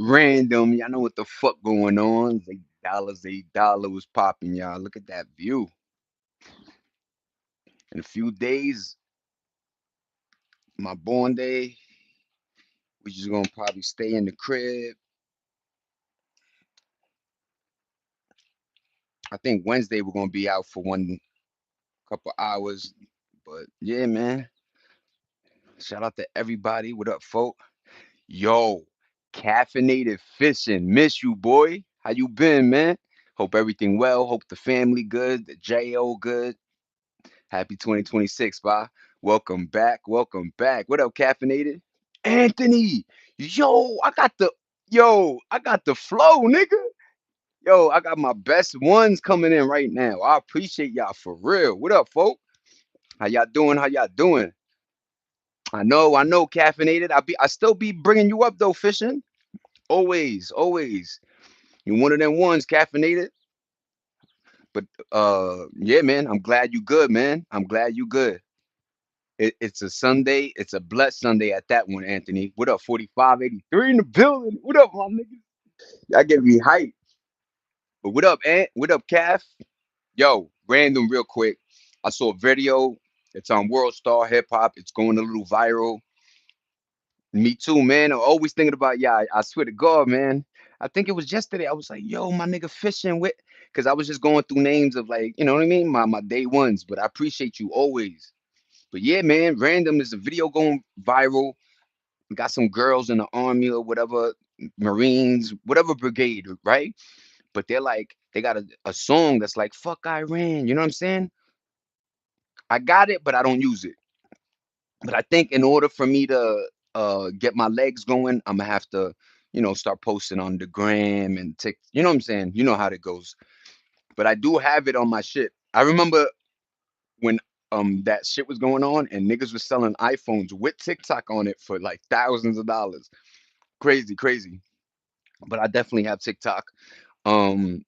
Random, y'all know what the fuck going on. $8 was popping, y'all. Look at that view. In a few days, my born day, we just gonna probably stay in the crib. I think Wednesday we're gonna be out for one couple hours. But yeah, man. Shout out to everybody. What up, folk? Yo, caffeinated fishing. Miss you, boy. How you been, man? Hope everything well. Hope the family good. The J.O. good. Happy 2026, bye. Welcome back. Welcome back. What up, caffeinated? Anthony. I got the flow, nigga. Yo, I got my best ones coming in right now. I appreciate y'all for real. What up, folk? How y'all doing? How y'all doing? I know, caffeinated. I still be bringing you up though, fishing. Always, always. You one of them ones, caffeinated. But yeah, man. I'm glad you good, man. I'm glad you good. It's a Sunday. It's a blessed Sunday at that one, Anthony. What up, 4583 in the building? What up, my nigga? Y'all get me hype. But what up, Ant? What up, Calf? Yo, random real quick. I saw a video. It's on World Star Hip Hop. It's going a little viral. Me too, man. I'm always thinking about, yeah, I swear to God, man. I think it was yesterday. I was like, yo, my nigga fishing with, because I was just going through names of like, you know what I mean? My day ones. But I appreciate you always. But yeah, man, random. There's a video going viral. Got some girls in the army or whatever, Marines, whatever brigade, right? But they're like, they got a song that's like, fuck Iran. You know what I'm saying? I got it, but I don't use it. But I think in order for me to get my legs going, I'm gonna have to, start posting on the gram and tick. You know what I'm saying? You know how that goes. But I do have it on my shit. I remember when that shit was going on and niggas was selling iPhones with TikTok on it for like thousands of dollars. Crazy, crazy. But I definitely have TikTok. Um,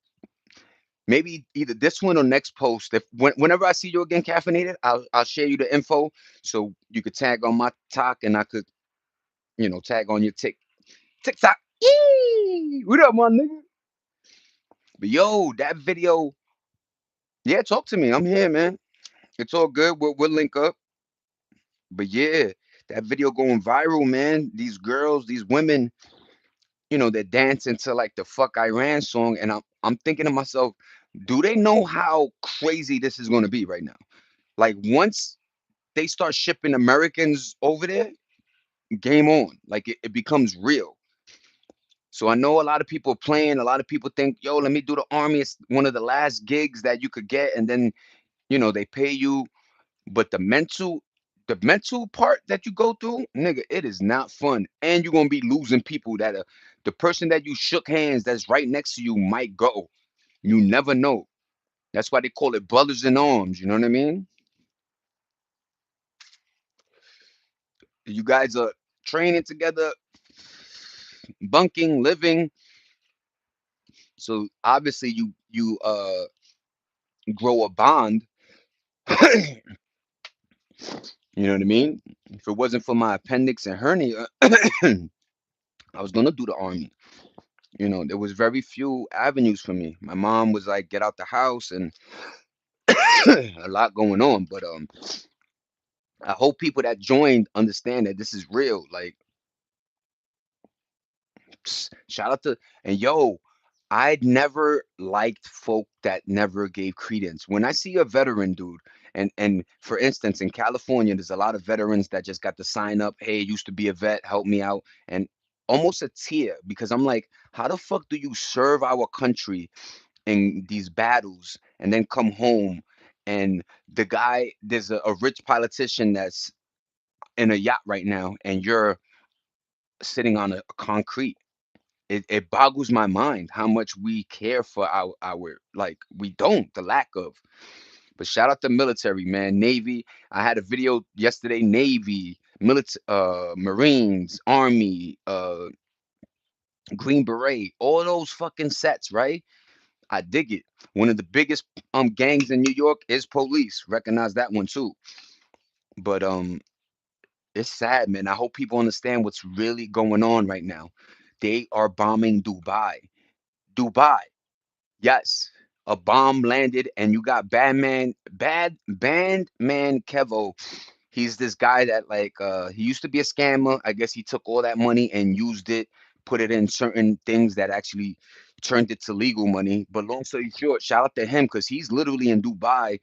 maybe either this one or next post. If whenever I see you again, caffeinated, I'll share you the info so you could tag on my talk and I could tag on your TikTok. Yee! What up, my nigga? But yo, that video, yeah, talk to me. I'm here, man. It's all good. We'll link up. But yeah, that video going viral, man. These girls, these women, they're dancing to like the "Fuck Iran" song, and I'm thinking to myself, do they know how crazy this is going to be right now? Like once they start shipping Americans over there, game on. Like it becomes real. So I know a lot of people playing. A lot of people think, yo, let me do the army. It's one of the last gigs that you could get, and then they pay you. But the mental part that you go through, nigga, it is not fun. And you're gonna be losing people that are the person that you shook hands that's right next to you might go. You never know. That's why they call it brothers in arms. You know what I mean? You guys are training together, bunking, living. So obviously you grow a bond. You know what I mean? If it wasn't for my appendix and hernia, I was gonna do the army. There was very few avenues for me. My mom was like, "Get out the house," and a lot going on. But I hope people that joined understand that this is real. Like, shout out to and yo, I'd never liked folk that never gave credence. When I see a veteran dude, and for instance, in California, there's a lot of veterans that just got to sign up. Hey, used to be a vet, help me out, and almost a tear because I'm like, how the fuck do you serve our country in these battles and then come home and there's a rich politician that's in a yacht right now and you're sitting on a concrete. It boggles my mind how much we care for our like we don't the lack of. But shout out to military, man. Navy. I had a video yesterday. Navy, military, Marines, Army, Green Beret, all those fucking sets, right? I dig it. One of the biggest gangs in New York is police. Recognize that one too. But it's sad, man. I hope people understand what's really going on right now. They are bombing Dubai. Dubai. Yes. A bomb landed and you got Bandman Kevo. He's this guy that like he used to be a scammer. I guess he took all that money and used it, put it in certain things that actually turned it to legal money. But long story short, shout out to him because he's literally in Dubai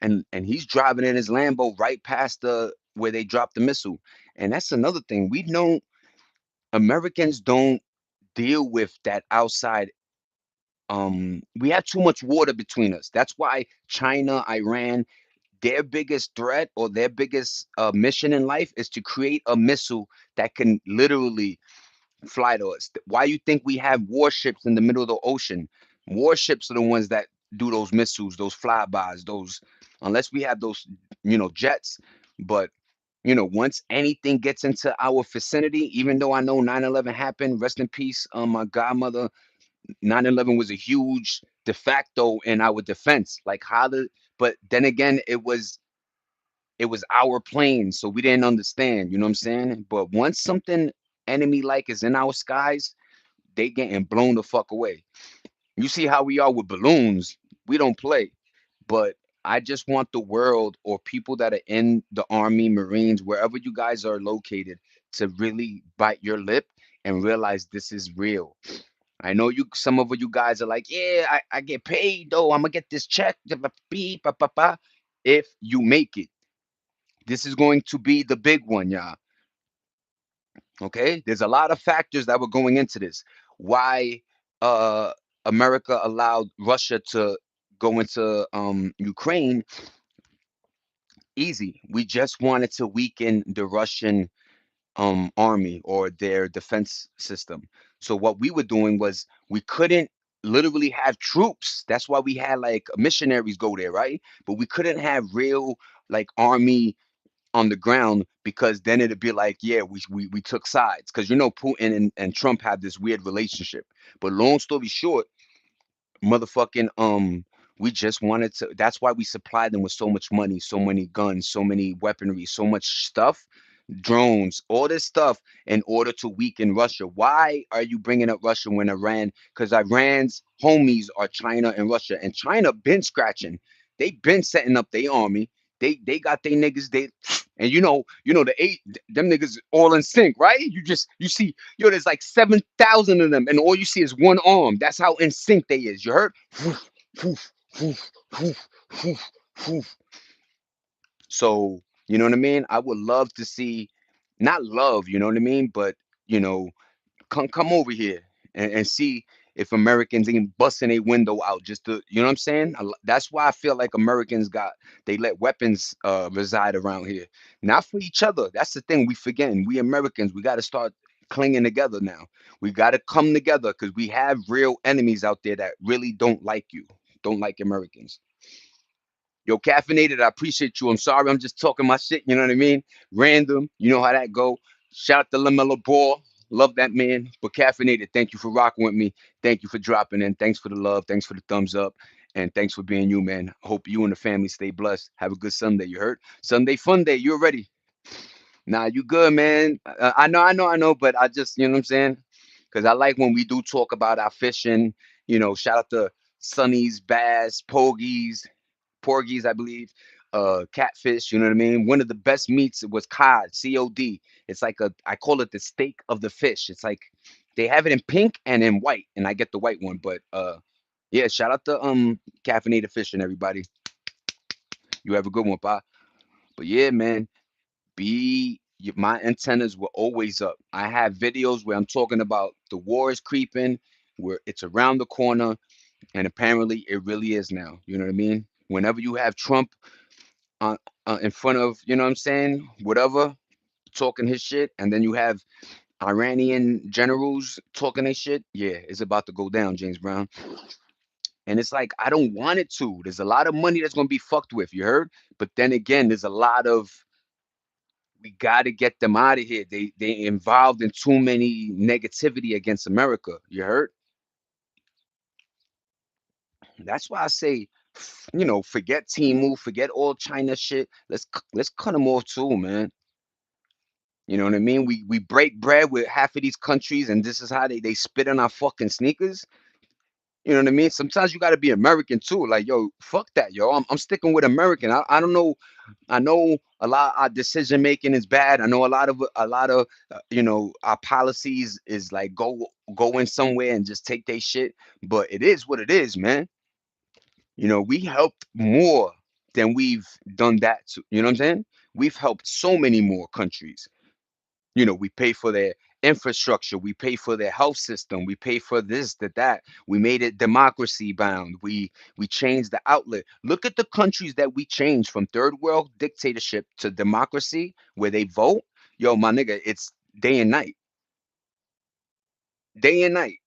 and he's driving in his Lambo right past the where they dropped the missile. And that's another thing. We know Americans don't deal with that outside. We have too much water between us. That's why China, Iran, their biggest threat or their biggest mission in life is to create a missile that can literally fly to us. Why you think we have warships in the middle of the ocean? Warships are the ones that do those missiles, those flybys, those unless we have those, jets. But once anything gets into our vicinity, even though I know 9/11 happened, rest in peace, my godmother, 9/11 was a huge de facto in our defense. Like how the, but then again, it was our plane, so we didn't understand. You know what I'm saying? But once something enemy like is in our skies, they getting blown the fuck away. You see how we are with balloons. We don't play. But I just want the world or people that are in the army, marines, wherever you guys are located, to really bite your lip and realize this is real. I know some of you guys are like, yeah, I get paid though. I'm gonna get this check. If you make it, this is going to be the big one, y'all. Okay, there's a lot of factors that were going into this. Why uh America allowed Russia to go into Ukraine? Easy. We just wanted to weaken the Russian army or their defense system. So what we were doing was we couldn't literally have troops. That's why we had like missionaries go there, right? But we couldn't have real like army on the ground because then it'd be like, yeah, we took sides because Putin and Trump have this weird relationship. But long story short, motherfucking we just wanted to, that's why we supplied them with so much money, so many guns, so many weaponry, so much stuff, drones, all this stuff in order to weaken Russia. Why are you bringing up Russia when Iran? Because Iran's homies are China and Russia, and China been scratching. They been setting up their army. They got their niggas. And the eight them niggas all in sync, right? You see, there's like 7,000 of them, and all you see is one arm. That's how in sync they is. You heard? Woof, woof, woof, woof, woof, woof. So, you know what I mean? I would love to see, not love, you know what I mean? But, you know, come over here and see if Americans ain't busting a window out just to, you know what I'm saying? That's why I feel like Americans they let weapons reside around here. Not for each other. That's the thing we forgetting. We Americans, we got to start clinging together now. We got to come together because we have real enemies out there that really don't like you, don't like Americans. Yo, caffeinated, I appreciate you. I'm sorry, I'm just talking my shit. You know what I mean? Random. You know how that go. Shout out to Lamella Ball. Love that man. But caffeinated, thank you for rocking with me. Thank you for dropping in. Thanks for the love. Thanks for the thumbs up. And thanks for being you, man. Hope you and the family stay blessed. Have a good Sunday. You heard? Sunday fun day. You ready? Nah, you good, man. I know. But I just, you know what I'm saying? Because I like when we do talk about our fishing. Shout out to Sunny's, Bass, porgies, I believe, catfish. You know what I mean? One of the best meats was cod, COD. It's like I call it the steak of the fish. It's like they have it in pink and in white, and I get the white one. But yeah, shout out to caffeinated fishing, everybody. You have a good one, pa. But yeah, man, my antennas were always up. I have videos where I'm talking about the war is creeping, where it's around the corner, and apparently it really is now. You know what I mean? Whenever you have Trump in front of, you know what I'm saying, whatever, talking his shit, and then you have Iranian generals talking their shit, yeah, it's about to go down, James Brown. And it's like, I don't want it to. There's a lot of money that's going to be fucked with, you heard? But then again, there's a lot of, we got to get them out of here. They involved in too many negativity against America, you heard? That's why I say, forget Timu, forget all China shit. Let's cut them off too, man. You know what I mean? We break bread with half of these countries, and this is how they spit on our fucking sneakers. You know what I mean? Sometimes you got to be American too. Like, yo, fuck that, yo. I'm sticking with American. I don't know. I know a lot our decision making is bad. I know a lot of our policies is like go in somewhere and just take their shit. But it is what it is, man. We helped more than we've done that to. You know what I'm saying? We've helped so many more countries. We pay for their infrastructure, we pay for their health system, we pay for this, that. We made it democracy bound. We changed the outlet. Look at the countries that we changed from third world dictatorship to democracy where they vote. Yo, my nigga, it's day and night, day and night.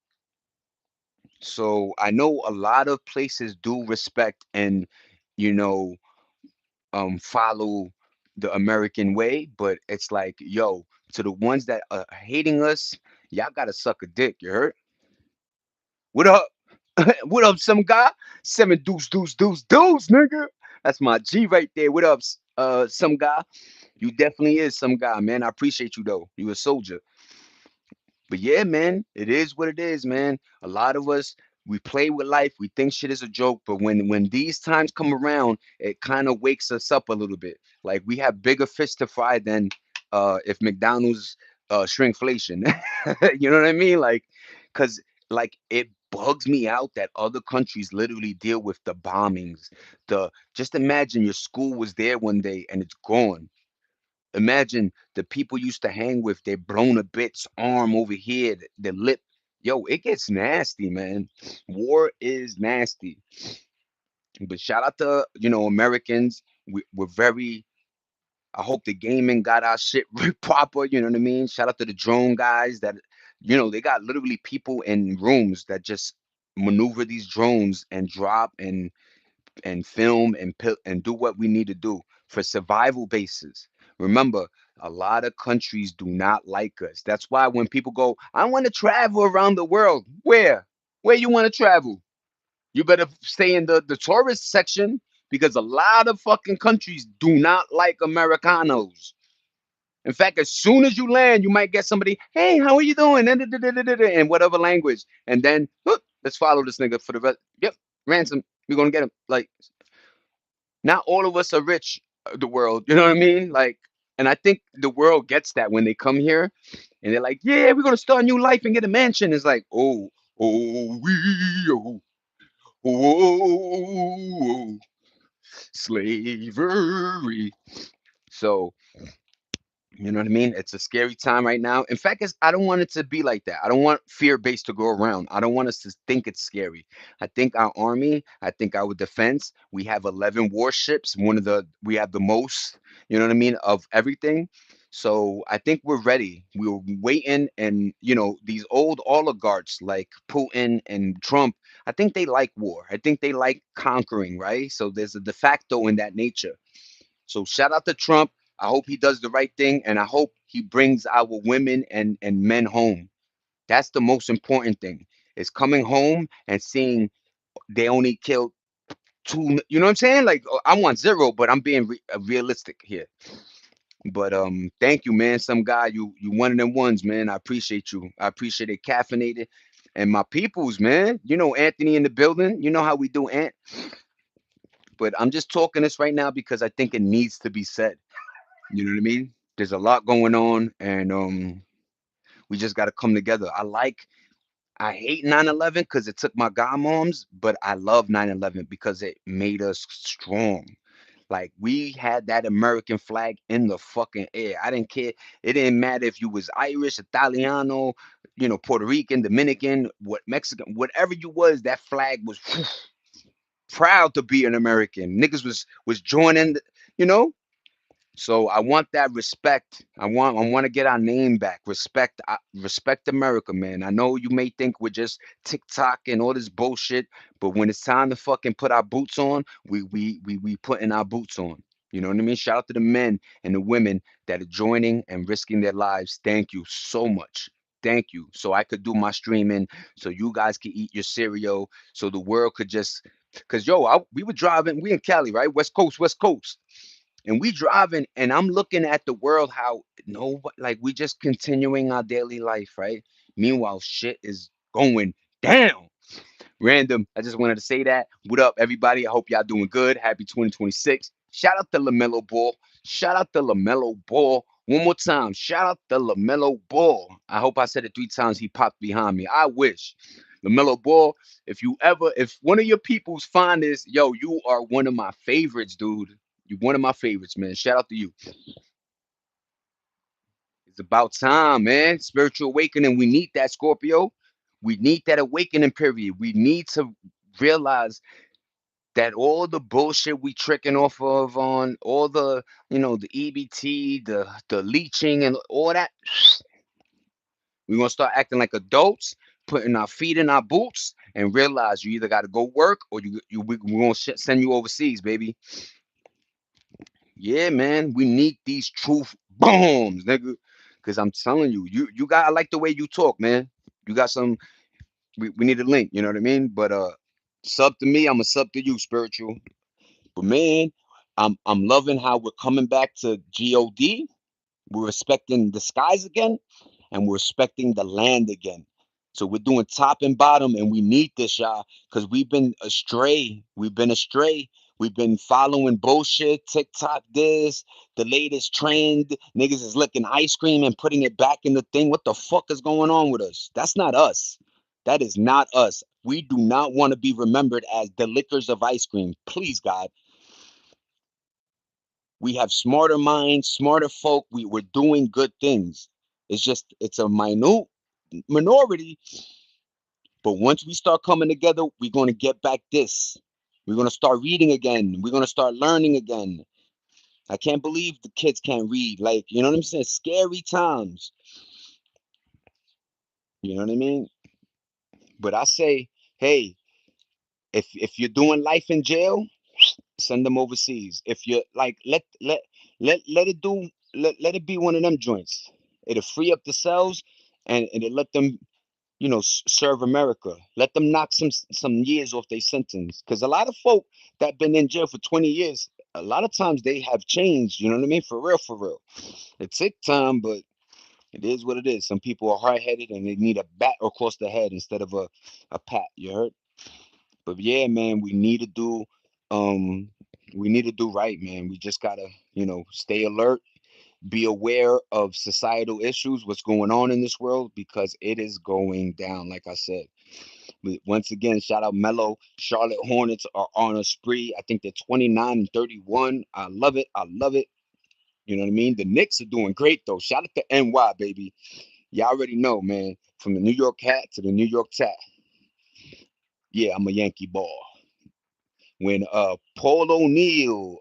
So I know a lot of places do respect and you know follow the American way, but it's like, yo, to the ones that are hating us, y'all gotta suck a dick, you heard? What up? What up, some guy? Seven deuce, deuce, deuce, deuce, nigga. That's my G right there. What up, some guy? You definitely is some guy, man. I appreciate you though. You a soldier. But yeah, man, it is what it is, man. A lot of us, we play with life. We think shit is a joke, but when these times come around, it kind of wakes us up a little bit. Like we have bigger fish to fry than if McDonald's shrinkflation. You know what I mean? Like, cause like it bugs me out that other countries literally deal with the bombings. The Just imagine your school was there one day and it's gone. Imagine the people used to hang with, they're blown a bit's arm over here, the lip. Yo, it gets nasty, man. War is nasty. But shout out to, Americans. We're very, I hope the gaming got our shit proper, you know what I mean? Shout out to the drone guys that, they got literally people in rooms that just maneuver these drones and drop and film and do what we need to do for survival basis. Remember, a lot of countries do not like us. That's why when people go, I want to travel around the world. Where you want to travel? You better stay in the tourist section because a lot of fucking countries do not like Americanos. In fact, as soon as you land, you might get somebody, hey, how are you doing? In whatever language. And then, let's follow this nigga for the rest. Yep, ransom. We're going to get him. Like, not all of us are rich, the world, you know what I mean? Like, and I think the world gets that when they come here and they're like, yeah, we're gonna start a new life and get a mansion. It's like, oh, oh, slavery. So you know what I mean? It's a scary time right now. In fact, I don't want it to be like that. I don't want fear based to go around. I don't want us to think it's scary. I think our army, I think our defense, we have 11 warships, we have the most, you know what I mean, of everything. So I think we're ready. We're waiting, and these old oligarchs like Putin and Trump, I think they like war. I think they like conquering, right? So there's a de facto in that nature. So shout out to Trump. I hope he does the right thing, and I hope he brings our women and men home. That's the most important thing. Is coming home and seeing they only killed two. You know what I'm saying? Like I want zero, but I'm being realistic here. But thank you, man. Some guy, you one of them ones, man. I appreciate you. I appreciate it. Caffeinated, and my peoples, man. Anthony in the building. You know how we do, Ant. But I'm just talking this right now because I think it needs to be said. You know what I mean? There's a lot going on, and we just got to come together. I hate 9/11 because it took my godmoms, but I love 9/11 because it made us strong. Like we had that American flag in the fucking air. I didn't care. It didn't matter if you was Irish, Italiano, Puerto Rican, Dominican, Mexican, whatever you was. That flag was proud to be an American. Niggas was joining, you know. So I want that respect. I want to get our name back. Respect America, man. I know you may think we're just TikTok and all this bullshit, but when it's time to fucking put our boots on, we putting our boots on. You know what I mean? Shout out to the men and the women that are joining and risking their lives. Thank you so much. Thank you. So I could do my streaming, so you guys could eat your cereal, so the world could just, cause yo, we were driving. We in Cali, right? West Coast, West Coast. And we driving, and I'm looking at the world how no, like we just continuing our daily life, right? Meanwhile, shit is going down. Random. I just wanted to say that. What up, everybody? I hope y'all doing good. Happy 2026. Shout out to LaMelo Ball. Shout out to LaMelo Ball. One more time. Shout out to LaMelo Ball. I hope I said it 3 times. He popped behind me. I wish. LaMelo Ball, if one of your peoples find this, yo, you are one of my favorites, dude. You're one of my favorites, man. Shout out to you. It's about time, man. Spiritual awakening. We need that, Scorpio. We need that awakening period. We need to realize that all the bullshit we tricking off of on all the, the EBT, the leeching and all that, we're gonna start acting like adults, putting our feet in our boots, and realize you either got to go work or we're gonna send you overseas, baby. Yeah, man, we need these truth bombs, nigga. Cause I'm telling you, you got I like the way you talk, man. You got some. We need a link. You know what I mean? But sub to me, I'm a sub to you, spiritual. But man, I'm loving how we're coming back to God. We're respecting the skies again, and we're respecting the land again. So we're doing top and bottom, and we need this, y'all, because we've been astray. We've been astray. We've been following bullshit, TikTok this, the latest trend. Niggas is licking ice cream and putting it back in the thing. What the fuck is going on with us? That's not us. That is not us. We do not want to be remembered as the lickers of ice cream. Please, God. We have smarter minds, smarter folk. We're doing good things. It's a minute minority, but once we start coming together, we're going to get back this. We're going to start reading again. We're going to start learning again. I can't believe the kids can't read. Like, you know what I'm saying? Scary times. You know what I mean? But I say, hey, if you're doing life in jail, send them overseas. If you're like, let it do let it be one of them joints. It'll free up the cells, and it let them, serve America. Let them knock some years off their sentence. Because a lot of folk that been in jail for 20 years, a lot of times they have changed. You know what I mean? For real, for real. It took time, but it is what it is. Some people are hard headed and they need a bat across the head instead of a pat. You heard? But yeah, man, um we need to do right, man. We just gotta, stay alert, be aware of societal issues, what's going on in this world, because it is going down, like I said. But once again, shout out Mello. Charlotte Hornets are on a spree. I think they're 29-31. I love it. I love it. You know what I mean? The Knicks are doing great though. Shout out to NY, baby. Y'all already know, man. From the New York Cat to the New York Tat. Yeah, I'm a Yankee ball. When Paul O'Neill,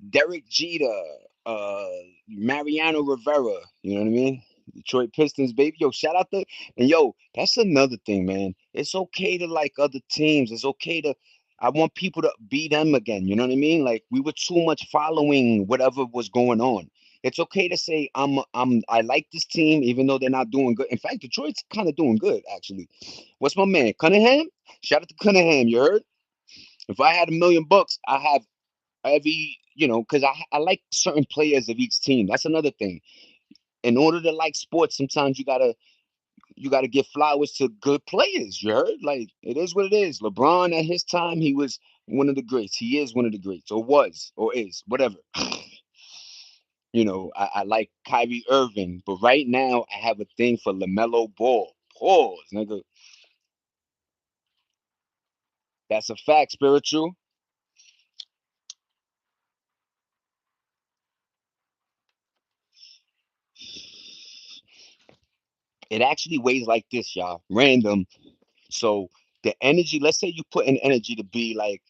Derek Jeter, uh, Mariano Rivera, you know what I mean? Detroit Pistons, baby. Yo, shout out to, and yo, that's another thing, man. It's okay to like other teams. It's okay to, I want people to be them again. You know what I mean? Like we were too much following whatever was going on. It's okay to say I like this team even though they're not doing good. In fact, Detroit's kind of doing good actually. What's my man Cunningham? Shout out to Cunningham. You heard? If I had $1 million, I have every, because I like certain players of each team. That's another thing. In order to like sports, sometimes you gotta give flowers to good players. You heard? Like it is what it is. LeBron at his time, he was one of the greats. He is one of the greats, or was, or is, whatever. I like Kyrie Irving, but right now I have a thing for LaMelo Ball. Pause, nigga. That's a fact, spiritual. It actually weighs like this, y'all. Random. So the energy, let's say you put in energy to be like,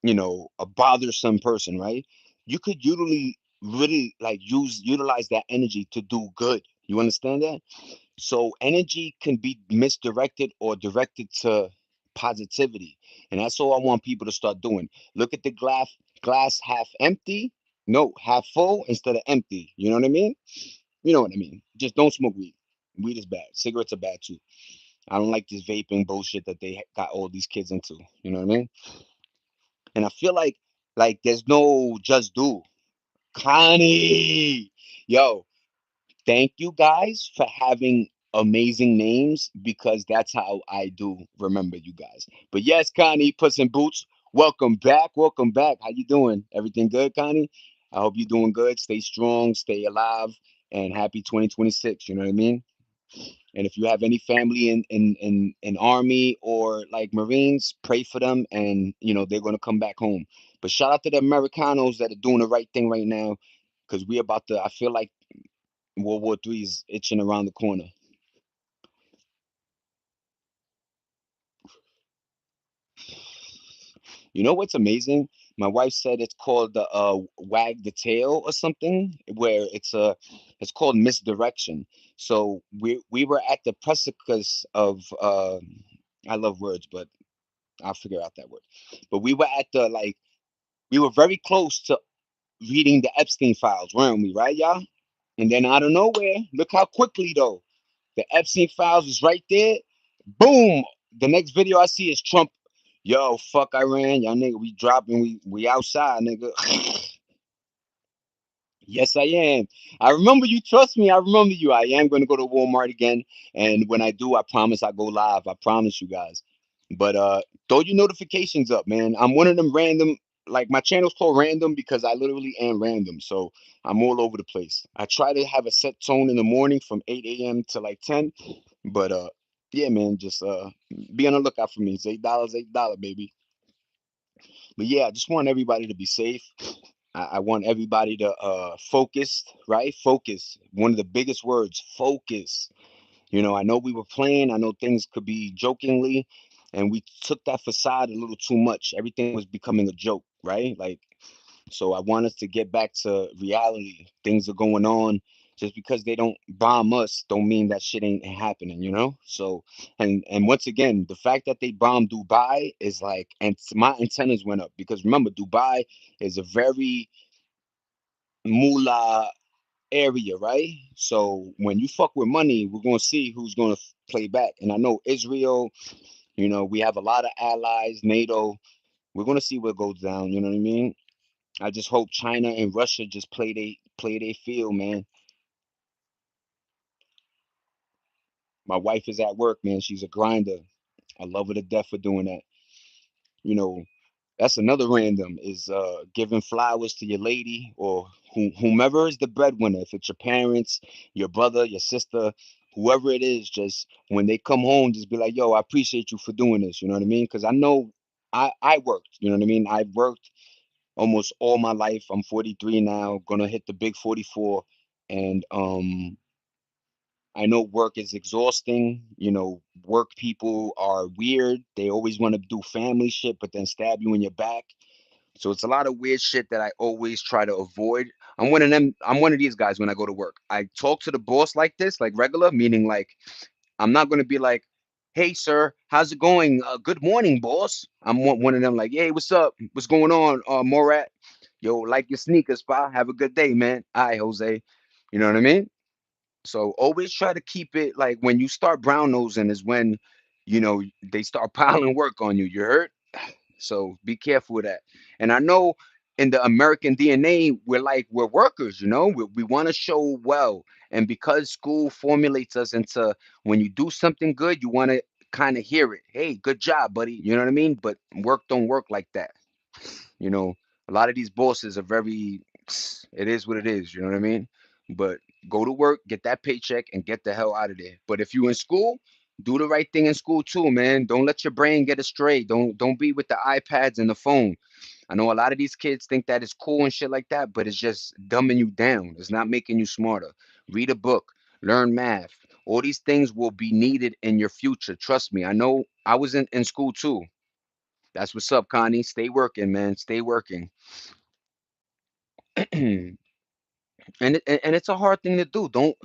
a bothersome person, right? You could really like utilize that energy to do good. You understand that? So energy can be misdirected or directed to positivity. And that's all I want people to start doing. Look at the glass half empty. No, half full instead of empty. You know what I mean? You know what I mean? Just don't smoke weed. Weed is bad. Cigarettes are bad too. I don't like this vaping bullshit that they got all these kids into. You know what I mean? And I feel like there's no just do. Connie. Yo, thank you guys for having amazing names because that's how I do remember you guys. But yes, Connie, Puss in Boots, welcome back. Welcome back. How you doing? Everything good, Connie? I hope you're doing good. Stay strong, stay alive, and happy 2026. You know what I mean? And if you have any family in army or like Marines, pray for them, and they're gonna come back home. But shout out to the Americanos that are doing the right thing right now, because we about to. I feel like World War III is itching around the corner. You know what's amazing? My wife said it's called the wag the tail or something, where it's called misdirection. So we were at the precipice of I love words, but I'll figure out that word. But we were at the like we were very close to reading the Epstein files, weren't we, right, y'all? And then out of nowhere, look how quickly though. The Epstein files was right there. Boom. The next video I see is Trump. Yo, fuck Iran. Y'all nigga, we dropping, we outside, nigga. Yes, I am. I remember you. Trust me, I remember you. I am going to go to Walmart again, and when I do, I promise I go live. I promise you guys. But throw your notifications up, man. I'm one of them random. Like my channel's called Random because I literally am random. So I'm all over the place. I try to have a set tone in the morning from 8 a.m. to like 10. But yeah, man, just be on the lookout for me. It's $8, $8, baby. But yeah, I just want everybody to be safe. I want everybody to focus, right? Focus. One of the biggest words, focus. I know we were playing. I know things could be jokingly, and we took that facade a little too much. Everything was becoming a joke, right? Like, so I want us to get back to reality. Things are going on. Just because they don't bomb us, don't mean that shit ain't happening. So, and once again, the fact that they bombed Dubai is like, and my antennas went up because remember, Dubai is a very moolah area, right? So when you fuck with money, we're gonna see who's gonna play back. And I know Israel, we have a lot of allies, NATO. We're gonna see what goes down. You know what I mean? I just hope China and Russia just play they field, man. My wife is at work, man. She's a grinder. I love her to death for doing that. You know, that's another random is giving flowers to your lady or whomever is the breadwinner. If it's your parents, your brother, your sister, whoever it is, just when they come home, just be like, "Yo, I appreciate you for doing this." You know what I mean? Because I know I worked. You know what I mean? I've worked almost all my life. I'm 43 now, gonna hit the big 44, and I know work is exhausting. Work people are weird. They always want to do family shit, but then stab you in your back. So it's a lot of weird shit that I always try to avoid. I'm one of them. I'm one of these guys when I go to work. I talk to the boss like this, like regular, meaning like I'm not gonna be like, "Hey, sir, how's it going? Good morning, boss." I'm one of them like, "Hey, what's up? What's going on, Morat? Yo, like your sneakers, pa. Have a good day, man. Hi, Jose." You know what I mean? So always try to keep it like when you start brown nosing is when they start piling work on you. You heard? So be careful with that. And I know in the American DNA, we're workers, we want to show well. And because school formulates us into when you do something good, you want to kind of hear it. Hey, good job, buddy. You know what I mean? But work don't work like that. You know, a lot of these bosses are very, it is what it is. You know what I mean? But go to work, get that paycheck, and get the hell out of there. But if you in school, do the right thing in school too, man. Don't let your brain get astray. Don't be with the iPads and the phone. I know a lot of these kids think that it's cool and shit like that, but it's just dumbing you down. It's not making you smarter. Read a book, learn math. All these things will be needed in your future. Trust me. I know I was in school too. That's what's up, Connie. Stay working, man. Stay working. and and it's a hard thing to do. Don't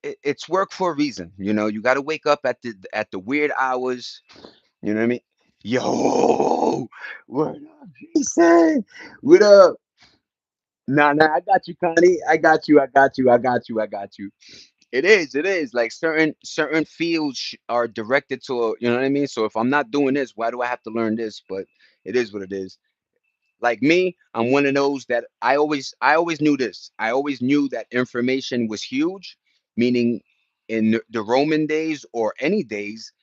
it's work for a reason. You got to wake up at the weird hours. You know what I mean? Yo, what up, Jason? What up? Nah, nah, I got you, Connie. I got you. I got you. I got you. I got you. It is. It is like certain fields are directed to. You know what I mean? So if I'm not doing this, why do I have to learn this? But it is what it is. Like me, I'm one of those that I always knew this. I always knew that information was huge, meaning in the Roman days or any days,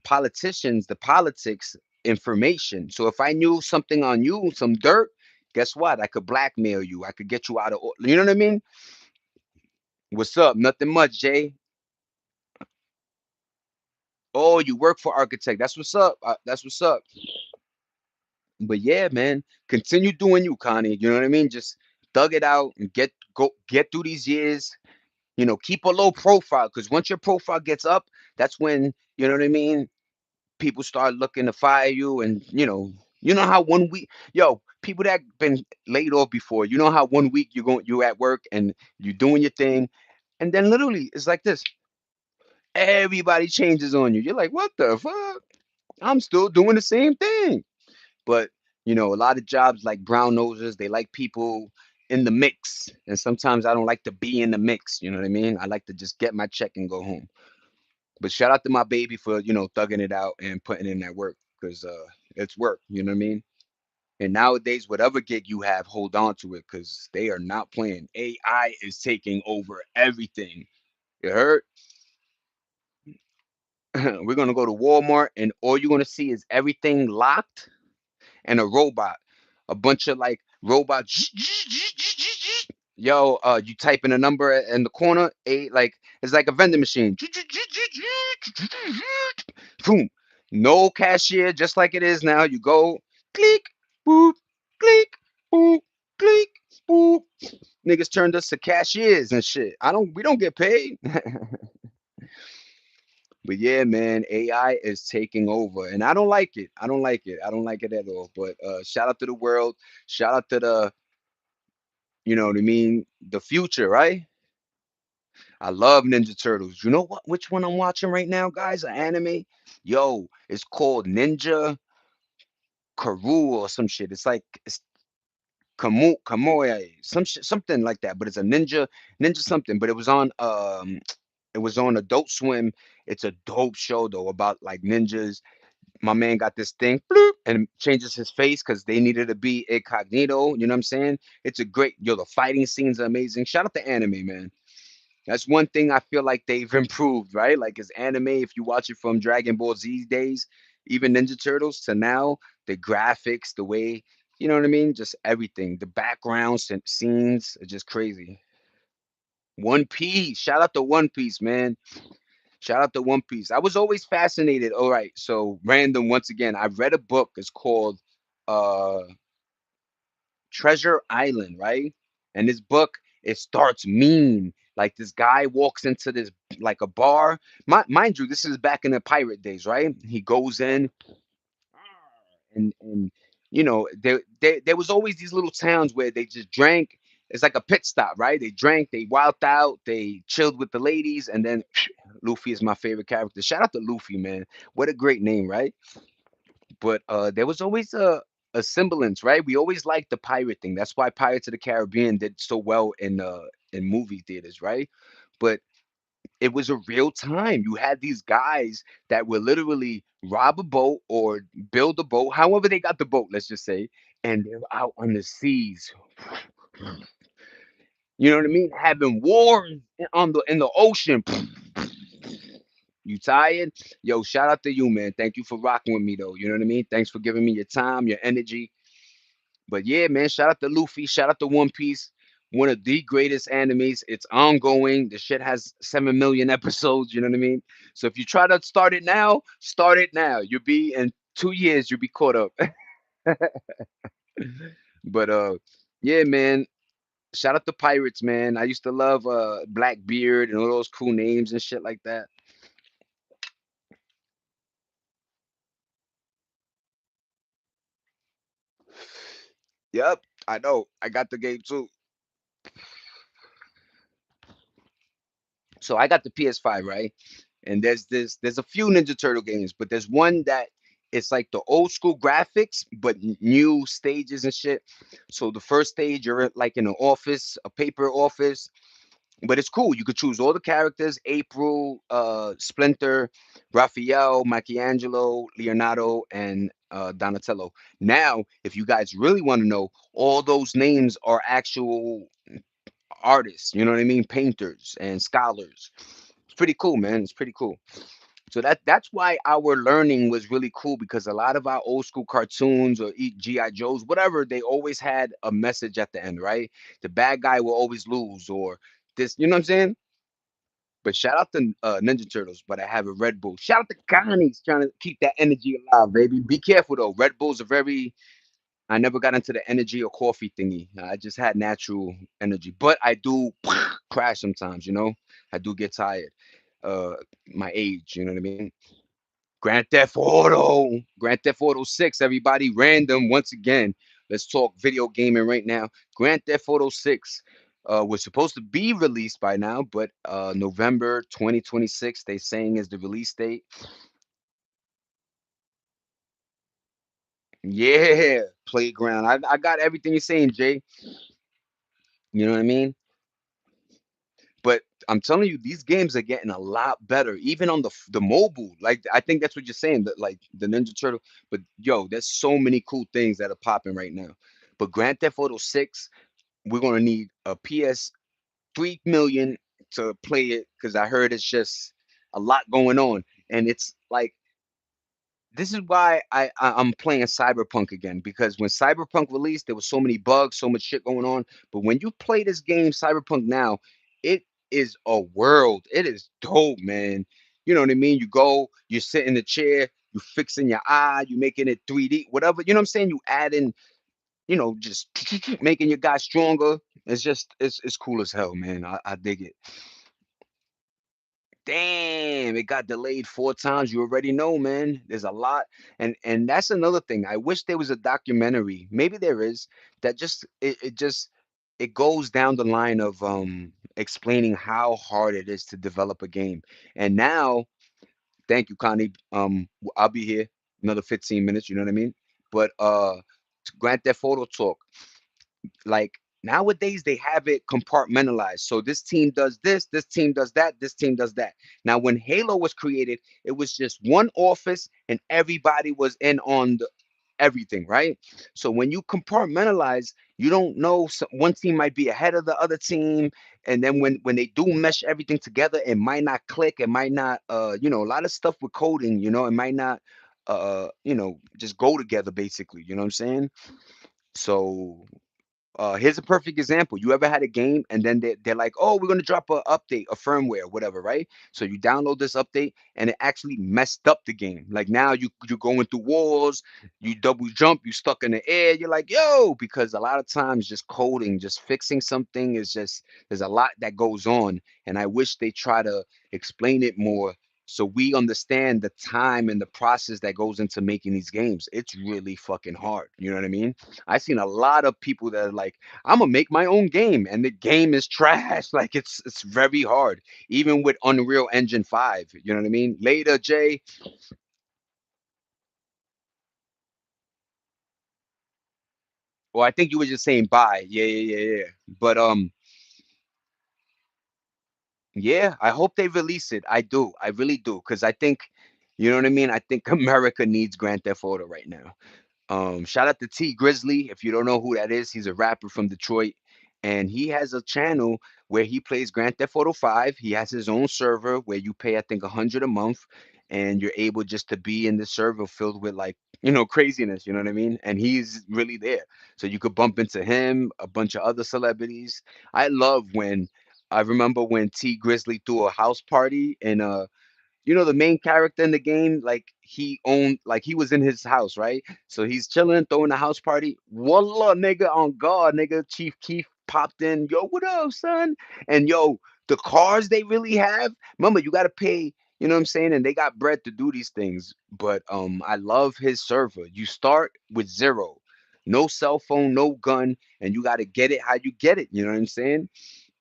politicians, the politics, information. So if I knew something on you, some dirt, guess what? I could blackmail you. I could get you out of, you know what I mean? What's up? Nothing much, Jay. Oh, you work for architect. That's what's up. That's what's up. But yeah, man, continue doing you, Connie. You know what I mean? Just thug it out and get through these years. Keep a low profile because once your profile gets up, that's when you know what I mean. People start looking to fire you, and you know how 1 week, people that been laid off before, you know how 1 week you're at work and you're doing your thing, and then literally it's like this. Everybody changes on you. You're like, what the fuck? I'm still doing the same thing. But a lot of jobs like brown noses, they like people in the mix. And sometimes I don't like to be in the mix. You know what I mean? I like to just get my check and go home. But shout out to my baby for, thugging it out and putting in that work because it's work. You know what I mean? And nowadays, whatever gig you have, hold on to it because they are not playing. AI is taking over everything. You heard? We're going to go to Walmart and all you're going to see is everything locked and a robot, a bunch of like robots. Yo, you type in a number in the corner, like it's like a vending machine. Boom. No cashier, just like it is now. You go, click, boop, click, boop, click, boop. Niggas turned us to cashiers and shit. We don't get paid. But yeah, man, AI is taking over, and I don't like it. I don't like it. I don't like it at all. But shout out to the world. Shout out to the, you know what I mean, the future, right? I love Ninja Turtles. You know what? Which one I'm watching right now, guys? An anime. Yo, it's called Ninja Karu or some shit. It's Kamoya, some shit, something like that. But it's a ninja something. But it was on Adult Swim. It's a dope show though about like ninjas. My man got this thing bloop, and changes his face because they needed to be incognito. You know what I'm saying? It's a great, the fighting scenes are amazing. Shout out to anime, man. That's one thing I feel like they've improved, right? Like as anime, if you watch it from Dragon Ball Z days, even Ninja Turtles to now, the graphics, the way, you know what I mean? Just everything. The backgrounds and scenes are just crazy. One Piece. Shout out to One Piece, man. Shout out to One Piece. I was always fascinated. All right, so random once again. I read a book. It's called uh Treasure Island, right? And this book, it starts mean. Like this guy walks into this like a bar. Mind you, this is back in the pirate days, right? He goes in and there was always these little towns where they just drank. It's like a pit stop, right? They drank, they wilded out, they chilled with the ladies, and then Luffy is my favorite character. Shout out to Luffy, man. What a great name, right? But there was always a semblance, right? We always liked the pirate thing. That's why Pirates of the Caribbean did so well in movie theaters, right? But it was a real time. You had these guys that would literally rob a boat or build a boat, however they got the boat, let's just say, and they're out on the seas. You know what I mean? Having war in the ocean. You tired? Yo, shout out to you, man. Thank you for rocking with me, though. You know what I mean? Thanks for giving me your time, your energy. But yeah, man, shout out to Luffy. Shout out to One Piece. One of the greatest animes. It's ongoing. The shit has 7 million episodes. You know what I mean? So if you try to start it now, start it now. You'll be in 2 years, you'll be caught up. But yeah, man. Shout out to Pirates, man. I used to love Blackbeard and all those cool names and shit like that. Yep, I know. I got the game too. So I got the PS5, right? And there's a few Ninja Turtle games, but there's one that it's like the old school graphics, but new stages and shit. So the first stage you're like in an office, a paper office, but it's cool. You could choose all the characters: April, Splinter, Raphael, Michelangelo, Leonardo, and Donatello. Now, if you guys really want to know, all those names are actual artists. You know what I mean? Painters and scholars. It's pretty cool, man. It's pretty cool. So that's why our learning was really cool, because a lot of our old school cartoons or GI Joes, whatever, they always had a message at the end, right? The bad guy will always lose, or this, you know what I'm saying? But shout out to Ninja Turtles, but I have a Red Bull. Shout out to Connie's trying to keep that energy alive, baby. Be careful though. Red Bulls are very. I never got into the energy or coffee thingy. I just had natural energy, but I do crash sometimes. You know, I do get tired. Uh, my age, you know what I mean? Grand Theft Auto, Grand Theft Auto 6, everybody, random once again. Let's talk video gaming right now. Grand Theft Auto 6 was supposed to be released by now, but November 2026, they saying is the release date. Yeah, Playground. I got everything you're saying, Jay. You know what I mean? But I'm telling you, these games are getting a lot better, even on the mobile. Like I think that's what you're saying, that like the Ninja Turtle. But yo, there's so many cool things that are popping right now. But Grand Theft Auto 6, we're gonna need a PS 3 million to play it, because I heard it's just a lot going on, and it's like this is why I'm playing Cyberpunk again, because when Cyberpunk released, there was so many bugs, so much shit going on. But when you play this game, Cyberpunk now, it is a world. It is dope, man. You know what I mean? You go, you sit in the chair, you fixing your eye, you making it 3D, whatever. You know what I'm saying? You add in, just making your guy stronger. It's just it's cool as hell, man. I dig it. Damn, it got delayed 4 times. You already know, man. There's a lot, and that's another thing. I wish there was a documentary. Maybe there is, that just it goes down the line of explaining how hard it is to develop a game. And now, thank you, Connie. I'll be here another 15 minutes. You know what I mean? But Grand Theft Auto talk. Like nowadays they have it compartmentalized. So this team does this team does that, this team does that. Now when Halo was created, it was just one office and everybody was in on everything, right? So when you compartmentalize, you don't know, one team might be ahead of the other team, and then when they do mesh everything together, it might not click, it might not a lot of stuff with coding, it might not just go together basically, you know what I'm saying? So here's a perfect example. You ever had a game and then they're like, oh, we're going to drop a update, a firmware, whatever, right? So you download this update and it actually messed up the game. Like now you're going through walls, you double jump, you stuck in the air. You're like, yo, because a lot of times just coding, just fixing something is just, there's a lot that goes on. And I wish they try to explain it more so we understand the time and the process that goes into making these games. It's really fucking hard. You know what I mean? I've seen a lot of people that are like, I'm gonna make my own game, and the game is trash. Like it's very hard, even with Unreal Engine 5. You know what I mean? Later, Jay. Well, I think you were just saying bye. Yeah, yeah, yeah, yeah. But yeah, I hope they release it. I do. I really do, because I think, you know what I mean. I think America needs Grand Theft Auto right now. Shout out to T Grizzly. If you don't know who that is, he's a rapper from Detroit, and he has a channel where he plays Grand Theft Auto 5. He has his own server where you pay, I think, 100 a month, and you're able just to be in the server filled with like craziness. You know what I mean? And he's really there, so you could bump into him, a bunch of other celebrities. I love when. I remember when T Grizzly threw a house party in the main character in the game, like he owned, like he was in his house, right? So he's chilling, throwing a house party. Wallah, nigga, on God, nigga, Chief Keef popped in. Yo, what up, son? And yo, the cars they really have. Remember, you gotta pay. You know what I'm saying? And they got bread to do these things. But I love his server. You start with zero, no cell phone, no gun, and you gotta get it how you get it. You know what I'm saying?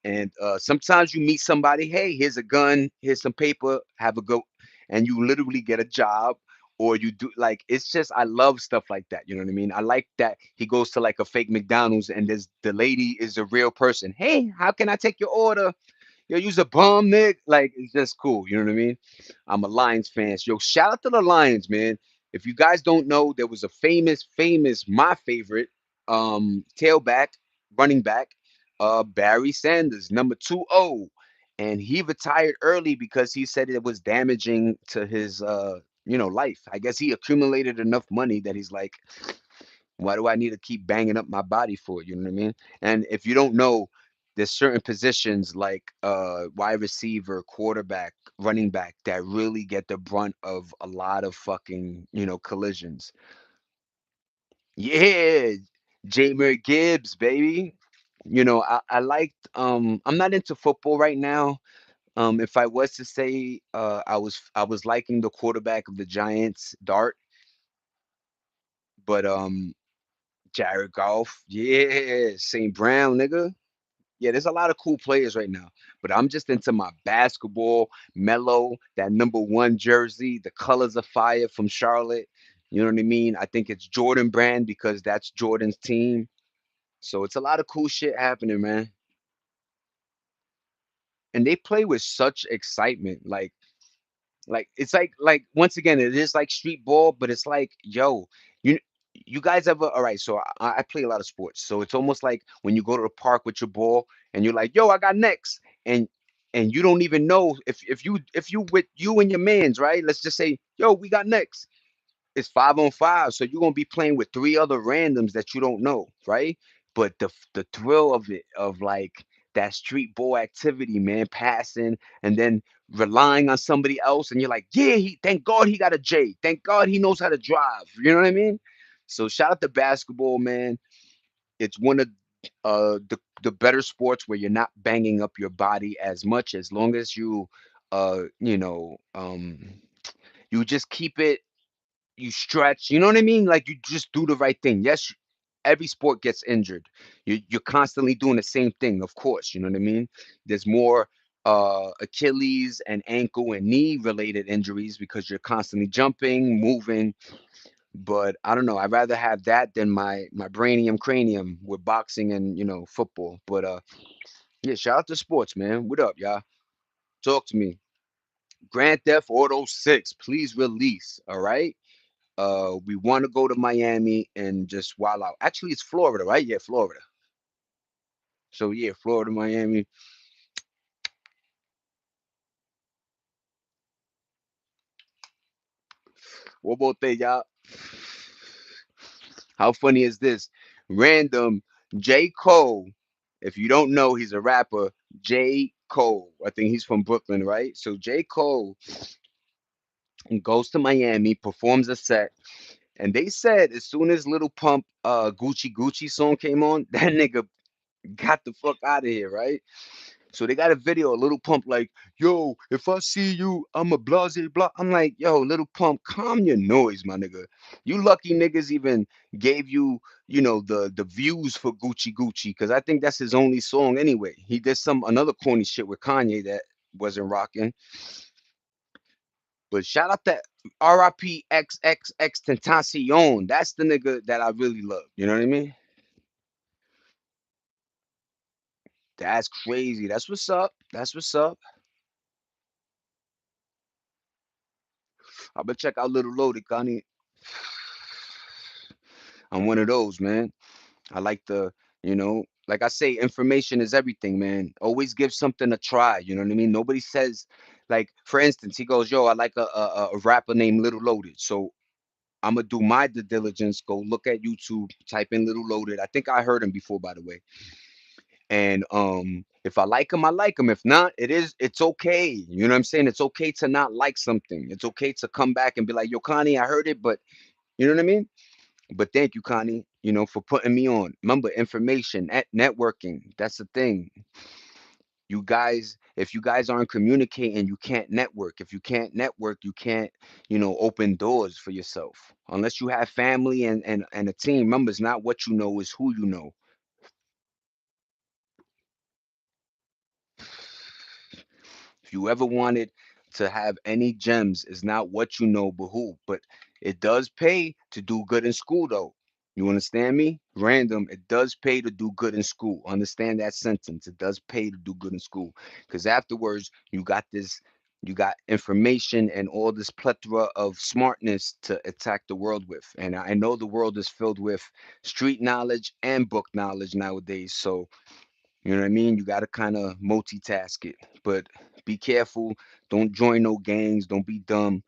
And sometimes you meet somebody, hey, here's a gun, here's some paper, have a go, and you literally get a job, or you do like it's just I love stuff like that. You know what I mean? I like that he goes to like a fake McDonald's and there's the lady is a real person. Hey, how can I take your order? Yo, use a bum, Nick. Like it's just cool. You know what I mean? I'm a Lions fan. Yo, shout out to the Lions, man. If you guys don't know, there was a famous, my favorite, tailback, running back, Barry Sanders, number 20, and he retired early because he said it was damaging to his, life. I guess he accumulated enough money that he's like, why do I need to keep banging up my body for? You know what I mean? And if you don't know, there's certain positions like wide receiver, quarterback, running back that really get the brunt of a lot of fucking, collisions. Yeah, Jameer Gibbs, baby. I liked I'm not into football right now. If I was to say I was liking the quarterback of the Giants, Dart, but Jared Goff, yeah, St. Brown, nigga. Yeah, there's a lot of cool players right now, but I'm just into my basketball, Mellow, that number one jersey, the colors of fire from Charlotte. You know what I mean? I think it's Jordan brand because that's Jordan's team. So it's a lot of cool shit happening, man. And they play with such excitement. Like it's like once again, it is like street ball, but it's like, yo, you you guys ever all right, so I play a lot of sports. So it's almost like when you go to the park with your ball and you're like, yo, I got next. And you don't even know if you with you and your mans, right? Let's just say, yo, we got next. It's 5 on 5, so you're gonna be playing with three other randoms that you don't know, right? But the thrill of it, of like that street ball activity, man, passing and then relying on somebody else, and you're like, yeah, he thank God he got a J. Thank God he knows how to drive. You know what I mean? So shout out to basketball, man. It's one of the better sports where you're not banging up your body as much, as long as you you just keep it, you stretch, you know what I mean? Like you just do the right thing. Yes, every sport gets injured. You're constantly doing the same thing, of course, you know what I mean? There's more Achilles and ankle and knee related injuries because you're constantly jumping, moving. But I don't know. I'd rather have that than my brainium cranium with boxing and football. But yeah, shout out to sports, man. What up, y'all? Talk to me. Grand Theft Auto 6, please release. All right. We want to go to Miami and just wild out. Actually, it's Florida, right? Yeah, Florida. So yeah, Florida, Miami. What about that, y'all? How funny is this? Random J. Cole. If you don't know, he's a rapper. J. Cole. I think he's from Brooklyn, right? So J. Cole goes to Miami, performs a set, and they said as soon as Little Pump Gucci Gucci song came on, that nigga got the fuck out of here, right? So they got a video, a Little Pump like, yo, if I see you, I'm a blase blah. I'm like, yo, Little Pump, calm your noise, my nigga. You lucky niggas even gave you, the views for Gucci Gucci, because I think that's his only song anyway. He did some another corny shit with Kanye that wasn't rocking. But shout out to RIP XXX Tentacion. That's the nigga that I really love. You know what I mean? That's crazy. That's what's up. That's what's up. I'm gonna check out Little Loaded, Connie. I'm one of those, man. I like like I say, information is everything, man. Always give something a try. You know what I mean? Nobody says, like, for instance, he goes, yo, I like a rapper named Little Loaded. So I'm gonna do my due diligence, go look at YouTube, type in Little Loaded. I think I heard him before, by the way. And if I like him, I like him. If not, it's okay. You know what I'm saying? It's okay to not like something. It's okay to come back and be like, yo, Connie, I heard it, but you know what I mean? But thank you, Connie, for putting me on. Remember, information, networking. That's the thing. If you guys aren't communicating, you can't network. If you can't network, you can't, open doors for yourself. Unless you have family and a team. Remember, it's not what you know, it's who you know. If you ever wanted to have any gems, it's not what you know, but who. But it does pay to do good in school, though. You understand me? Random. It does pay to do good in school. Understand that sentence. It does pay to do good in school. Because afterwards, you got this. You got information and all this plethora of smartness to attack the world with. And I know the world is filled with street knowledge and book knowledge nowadays. So, you know what I mean? You got to kind of multitask it. But be careful. Don't join no gangs. Don't be dumb.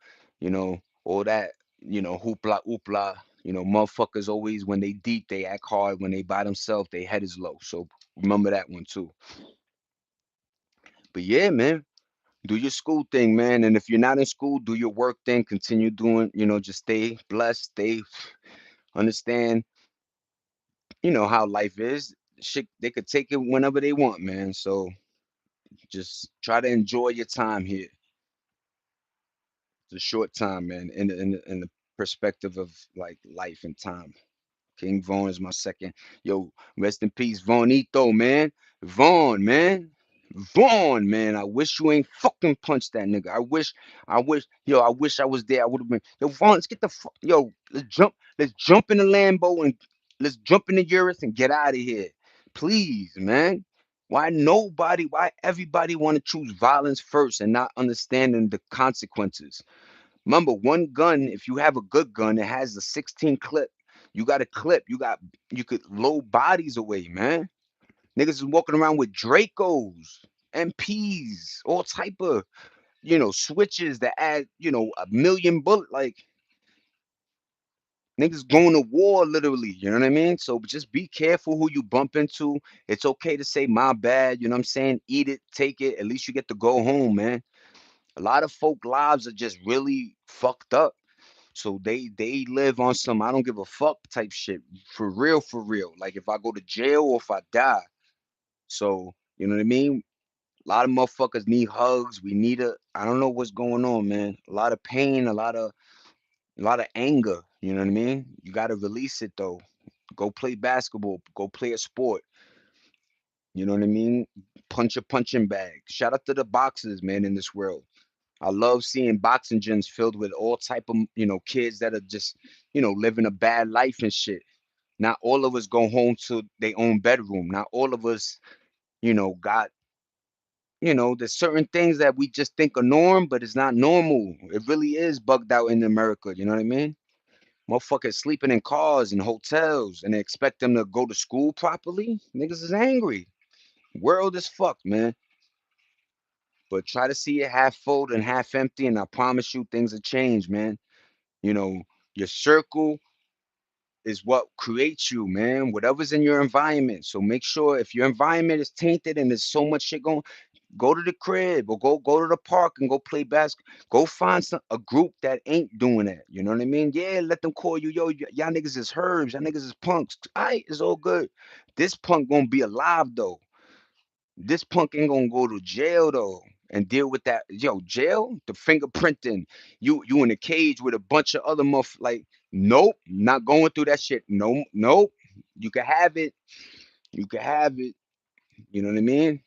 All that, hoopla, oopla. Motherfuckers always, when they deep, they act hard. When they by themselves, they head is low. So remember that one too. But yeah, man, do your school thing, man. And if you're not in school, do your work thing. Continue doing, just stay blessed, stay, understand, how life is. Shit, they could take it whenever they want, man. So just try to enjoy your time here. It's a short time, man, in the perspective of like life and time. King Vaughn is my second. Yo, rest in peace, Vaughnito, man. Vaughn, man. Vaughn, man. I wish you ain't fucking punched that nigga. I wish I was there. I would have been. Yo, Vaughn, let's get the fuck. Yo, Let's jump in the Lambo and let's jump in the Urus and get out of here. Please, man. Why everybody want to choose violence first and not understanding the consequences? Remember, one gun, if you have a good gun, it has a 16 clip. You got a clip. You could load bodies away, man. Niggas is walking around with Dracos, MPs, all type of, switches that add, a million bullet. Like niggas going to war literally. You know what I mean? So just be careful who you bump into. It's okay to say my bad. You know what I'm saying? Eat it, take it. At least you get to go home, man. A lot of folk lives are just really fucked up. So they live on some I don't give a fuck type shit. For real, for real. Like if I go to jail or if I die. So, you know what I mean? A lot of motherfuckers need hugs. We need I don't know what's going on, man. A lot of pain, a lot of anger. You know what I mean? You gotta release it though. Go play basketball, go play a sport. You know what I mean? Punch a punching bag. Shout out to the boxers, man, in this world. I love seeing boxing gyms filled with all type of kids that are just living a bad life and shit. Not all of us go home to their own bedroom. Not all of us got there's certain things that we just think are norm, but it's not normal. It really is bugged out in America. You know what I mean? Motherfuckers sleeping in cars and hotels and they expect them to go to school properly. Niggas is angry. World is fucked, man. But try to see it half full and half empty, and I promise you things will change, man. You know, your circle is what creates you, man. Whatever's in your environment. So make sure if your environment is tainted and there's so much shit going, go to the crib or go to the park and go play basketball. Go find a group that ain't doing that. You know what I mean? Yeah, let them call you, yo, y'all niggas is herbs, y'all niggas is punks. Alright, it's all good. This punk gonna be alive though. This punk ain't gonna go to jail though and deal with that. Yo, jail, the fingerprinting, you in a cage with a bunch of other like, nope, not going through that shit. No, nope. You can have it. You can have it. You know what I mean?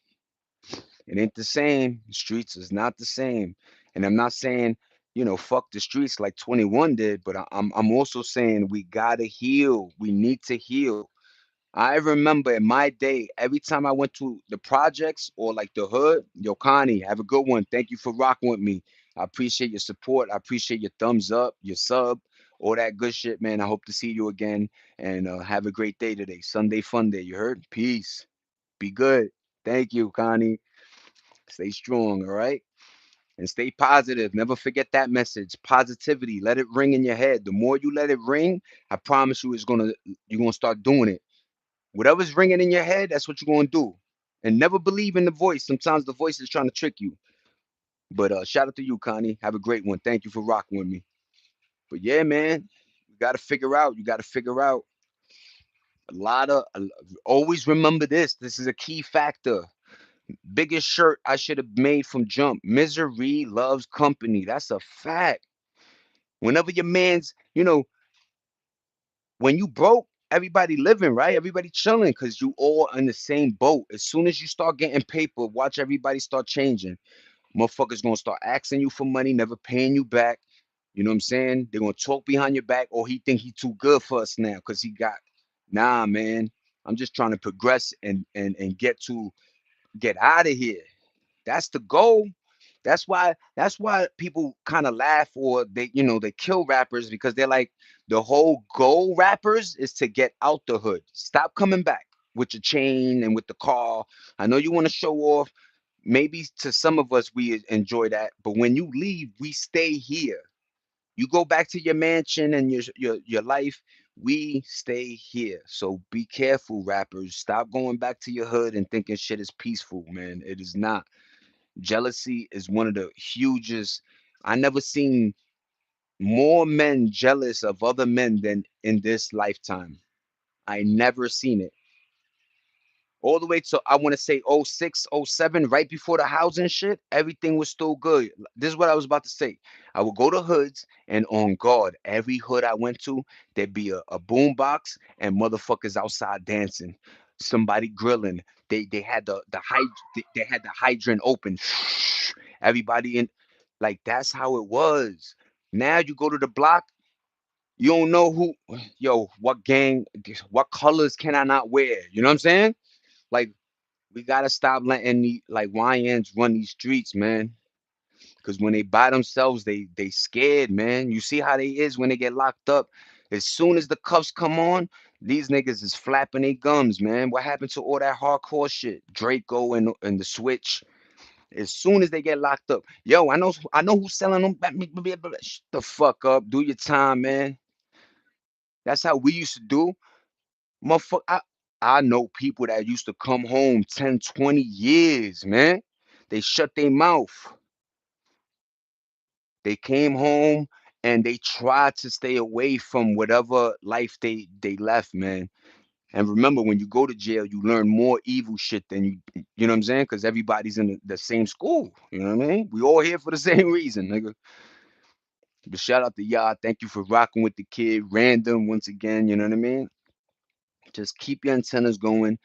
It ain't the same. The streets is not the same. And I'm not saying, fuck the streets like 21 did, but I'm also saying we gotta heal. We need to heal. I remember in my day, every time I went to the projects or like the hood, yo, Connie, have a good one. Thank you for rocking with me. I appreciate your support. I appreciate your thumbs up, your sub, all that good shit, man. I hope to see you again and have a great day today. Sunday fun day. You heard? Peace. Be good. Thank you, Connie. Stay strong, all right? And stay positive. Never forget that message. Positivity. Let it ring in your head. The more you let it ring, I promise you, you're gonna start doing it. Whatever's ringing in your head, that's what you're gonna do. And never believe in the voice. Sometimes the voice is trying to trick you. But shout out to you, Connie. Have a great one. Thank you for rocking with me. But yeah, man, you gotta figure out. You gotta figure out a lot of. Always remember this. This is a key factor. Biggest shirt I should have made from jump. Misery loves company. That's a fact. Whenever your man's, when you broke, everybody living, right? Everybody chilling because you all in the same boat. As soon as you start getting paper, watch everybody start changing. Motherfuckers gonna start asking you for money, never paying you back. You know what I'm saying? They're gonna talk behind your back, or he think he too good for us now because he got. Nah, man. I'm just trying to progress and get out of here. That's the goal. That's why people kind of laugh, or they kill rappers, because they're like, the whole goal rappers is to get out the hood. Stop coming back with your chain and with the car. I know you want to show off. Maybe to some of us we enjoy that, but when you leave, we stay here. You go back to your mansion and your life. We stay here. So be careful, rappers. Stop going back to your hood and thinking shit is peaceful, man. It is not. Jealousy is one of the hugest. I never seen more men jealous of other men than in this lifetime. I never seen it. All the way to, I want to say, '06, '07, right before the housing shit, everything was still good. This is what I was about to say. I would go to hoods, and on guard, every hood I went to, there'd be a boom box and motherfuckers outside dancing, somebody grilling. They had they had the hydrant open. Everybody in, like, that's how it was. Now you go to the block, you don't know who, yo, what gang, what colors can I not wear? You know what I'm saying? Like, we gotta stop letting the like YNs run these streets, man. Cause when they by themselves, they scared, man. You see how they is when they get locked up. As soon as the cuffs come on, these niggas is flapping their gums, man. What happened to all that hardcore shit? Draco and the Switch. As soon as they get locked up, yo, I know who's selling them. Shut the fuck up. Do your time, man. That's how we used to do. Motherfucker, I know people that used to come home 10, 20 years, man. They shut their mouth. They came home and they tried to stay away from whatever life they left, man. And remember, when you go to jail, you learn more evil shit than you know what I'm saying? Because everybody's in the same school. You know what I mean? We all here for the same reason, nigga. But shout out to y'all. Thank you for rocking with the kid. Random once again, you know what I mean? Just keep your antennas going.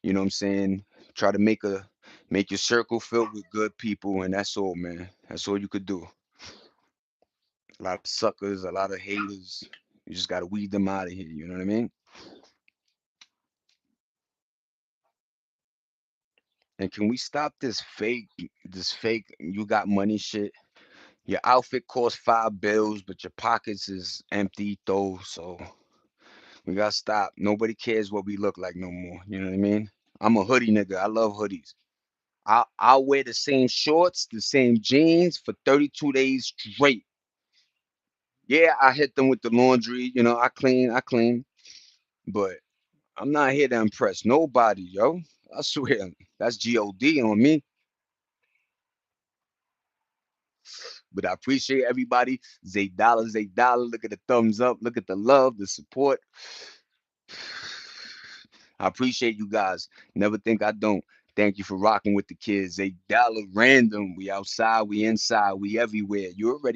You know what I'm saying? Try to make your circle filled with good people, and that's all, man. That's all you could do. A lot of suckers, a lot of haters. You just gotta weed them out of here. You know what I mean? And can we stop this fake you got money shit? Your outfit costs $5, but your pockets is empty though. So we gotta stop. Nobody cares what we look like no more. You know what I mean? I'm a hoodie nigga. I love hoodies. I'll wear the same shorts, the same jeans for 32 days straight. Yeah, I hit them with the laundry. I clean, but I'm not here to impress nobody, yo. I swear, that's God on me. But I appreciate everybody. Zay Dollar, Zay Dollar. Look at the thumbs up. Look at the love, the support. I appreciate you guys. Never think I don't. Thank you for rocking with the kids. Zay Dollar, random. We outside, we inside, we everywhere. You already